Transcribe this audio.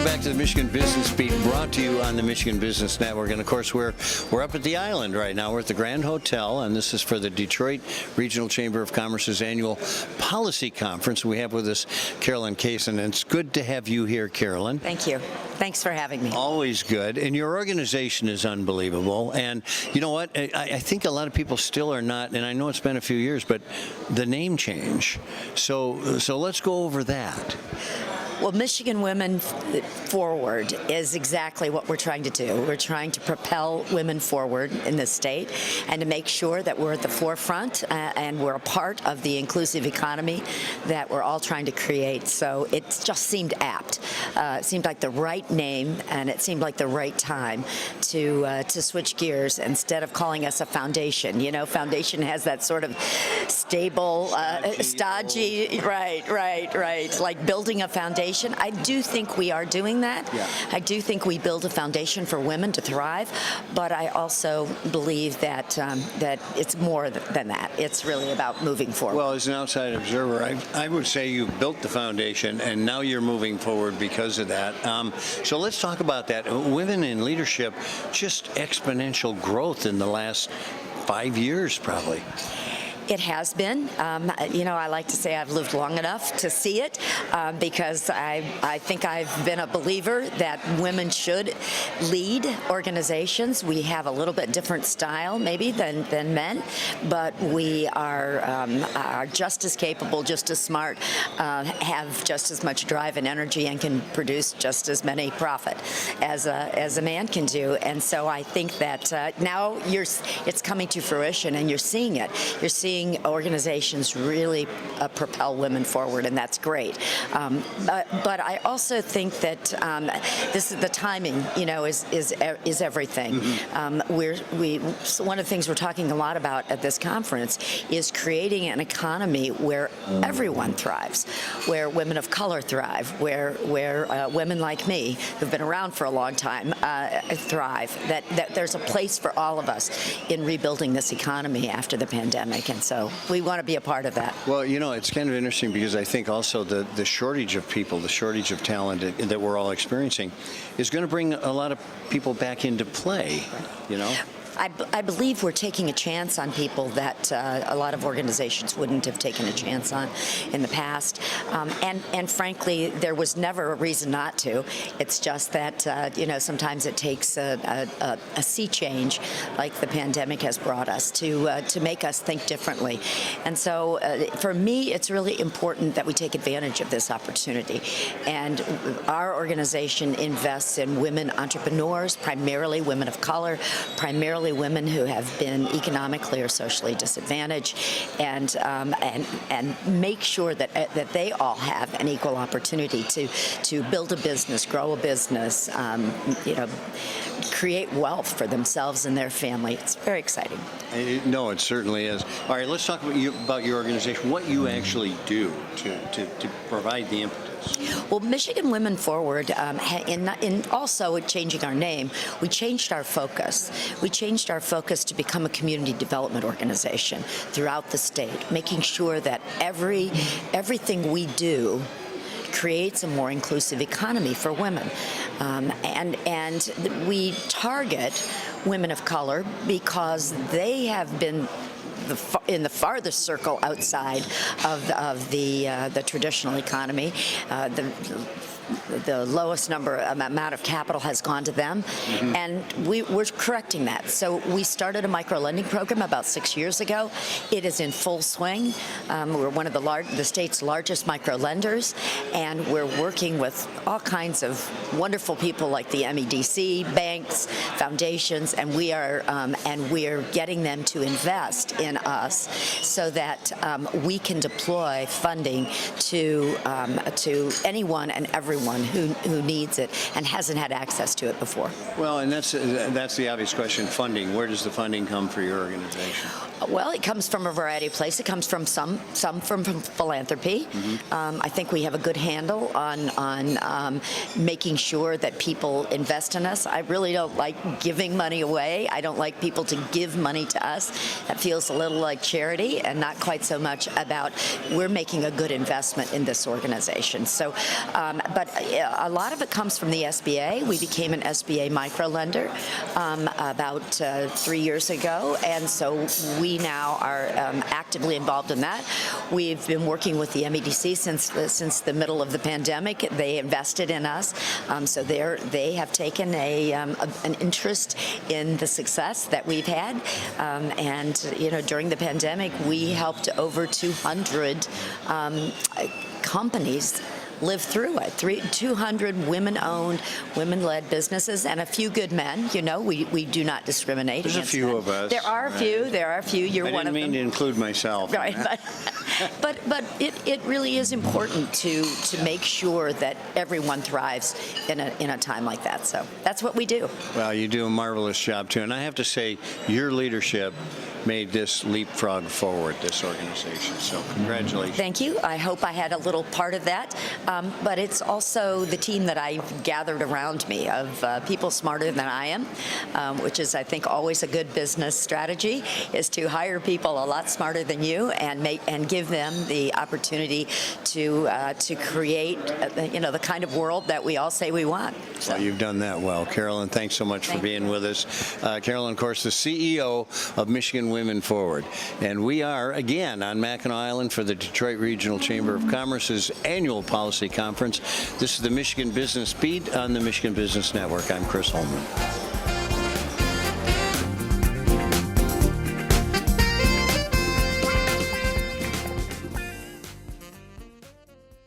back to the Michigan Business Beat, brought to you on the Michigan Business Network. And of course, we're up at the Island right now. We're at the Grand Hotel, and this is for the Detroit Regional Chamber of Commerce's annual Policy Conference. We have with us Carolyn Cassin, and it's good to have you here, Carolyn. Thank you. Thanks for having me. Always good. And your organization is unbelievable. And you know what? I think a lot of people still are not, and I know it's been a few years, but the name change. So let's go over that. Well, Michigan Women Forward is exactly what we're trying to do. We're trying to propel women forward in this state and to make sure that we're at the forefront and we're a part of the inclusive economy that we're all trying to create. So it just seemed apt. It seemed like the right name, and it seemed like the right time to switch gears instead of calling us a foundation. You know, foundation has that sort of stable, stodgy, right, like building a foundation. I do think we are doing that. Yeah. I do think we build a foundation for women to thrive, but I also believe that that it's more than that. It's really about moving forward. Well, as an outside observer, I would say you built the foundation, and now you're moving forward because of that. So let's talk about that. Women in leadership, just exponential growth in the last 5 years, probably. It has been. You know, I like to say I've lived long enough to see it because I think I've been a believer that women should lead organizations. We have a little bit different style maybe than men, but we are just as capable, just as smart, have just as much drive and energy, and can produce just as many profit as a man can do. And so I think that now it's coming to fruition, and you're seeing it. You're seeing organizations really propel women forward, and that's great. But I also think that this is the timing. You know, is everything. Mm-hmm. One of the things we're talking a lot about at this conference is creating an economy where everyone thrives, where women of color thrive, where women like me who've been around for a long time thrive. That there's a place for all of us in rebuilding this economy after the pandemic. And so we want to be a part of that. Well, you know, it's kind of interesting because I think also the shortage of people, the shortage of talent that we're all experiencing is going to bring a lot of people back into play, you know? I believe we're taking a chance on people that a lot of organizations wouldn't have taken a chance on in the past. And frankly, there was never a reason not to. It's just that, you know, sometimes it takes a sea change like the pandemic has brought us to make us think differently. And so for me, it's really important that we take advantage of this opportunity. And our organization invests in women entrepreneurs, primarily women of color, primarily women who have been economically or socially disadvantaged, and make sure that they all have an equal opportunity to build a business, grow a business, you know, create wealth for themselves and their family. It's very exciting. No, it certainly is. All right, let's talk about your organization, what you actually do to provide the impetus. Well, Michigan Women Forward, in also changing our name, we changed our focus. We changed our focus to become a community development organization throughout the state, making sure that everything we do creates a more inclusive economy for women. And we target women of color because they have been in the farthest circle outside of the traditional economy. The lowest amount of capital has gone to them, mm-hmm. and we're correcting that. So we started a micro-lending program about 6 years ago. It is in full swing. We're one of the state's largest micro-lenders, and we're working with all kinds of wonderful people like the MEDC, banks, foundations, and we are getting them to invest in us so that we can deploy funding to anyone and everyone who needs it and hasn't had access to it before. Well, and that's the obvious question, funding. Where does the funding come for your organization? Well, it comes from a variety of places. It comes from some from philanthropy. Mm-hmm. I think we have a good handle on making sure that people invest in us. I really don't like giving money away. I don't like people to give money to us. That feels a little like charity and not quite so much about we're making a good investment in this organization. So, but a lot of it comes from the SBA. We became an SBA microlender about 3 years ago, and so we now are actively involved in that. We've been working with the MEDC since the middle of the pandemic. They invested in us, so they have taken an interest in the success that we've had, and during the pandemic, we helped over 200 companies live through it. 200 women-owned, women-led businesses, and a few good men. We do not discriminate There's against a few men. of us. There are a few. There are a few. You're one of them. I didn't mean to include myself. Right, but it really is important to make sure that everyone thrives in a time like that. So that's what we do. Well, you do a marvelous job too, and I have to say, your leadership made this leapfrog forward, this organization. So congratulations. Thank you. I hope I had a little part of that. But it's also the team that I've gathered around me of people smarter than I am, which is, I think, always a good business strategy, is to hire people a lot smarter than you and give them the opportunity to create the kind of world that we all say we want. So. Well, you've done that well. Carolyn, thanks so much for being with us. Carolyn, of course, the CEO of Michigan Women Forward. And we are, again, on Mackinac Island for the Detroit Regional Chamber of Commerce's annual policy conference. This is the Michigan Business Beat on the Michigan Business Network. I'm Chris Holman.